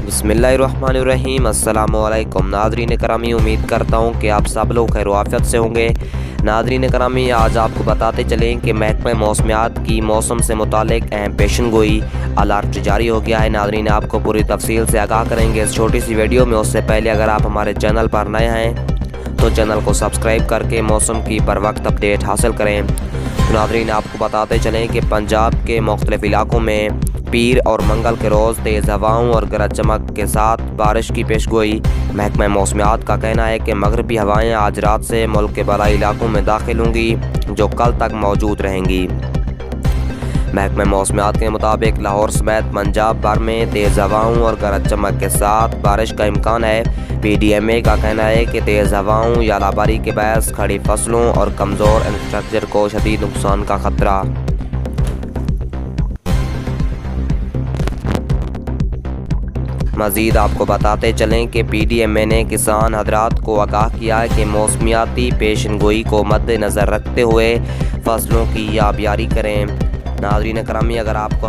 बिस्मिल्लाहिर्रहमानिर्रहीम। अस्सलामुअलैकुम नाज़रीन करामी, उम्मीद करता हूँ कि आप सब लोग खैर आफियत से होंगे। नाज़रीन करामी, आज आपको बताते चलें कि महकमा मौसमियात की मौसम से मुतालिक अहम पेशन गोई अलर्ट जारी हो गया है। नाज़रीन, आपको पूरी तफसील से आगाह करेंगे इस छोटी सी वीडियो में। उससे पहले अगर आप हमारे चैनल पर नए हैं तो चैनल को सब्सक्राइब करके मौसम की बर वक्त अपडेट हासिल करें। नाज़रीन, आपको बताते चलें कि पंजाब के मुख्तलिफ इलाकों में पीर और मंगल के रोज़ तेज़ हवाओं और गरज चमक के साथ बारिश की पेशगोई। महकमा मौसमियात का कहना है कि मगरबी हवाएं आज रात से मुल्क के बलाई इलाकों में दाखिल होंगी, जो कल तक मौजूद रहेंगी। महकमा मौसमियात के मुताबिक लाहौर समेत पंजाब भर में तेज़ हवाओं और गरज चमक के साथ बारिश का इम्कान है। PDMA का कहना है कि तेज़ हवाओं या लाबारी के बायस खड़ी फसलों और कमज़ोर इंफ्रास्ट्रक्चर को शदीद नुकसान का खतरा। मज़ीद आपको बताते चलें कि PDMA ने किसान हजरात को आगाह किया है कि मौसमियाती पेशन गोई को मद्देनज़र रखते हुए फसलों की आबियारी करें। नाज़रीन करामी, अगर आपको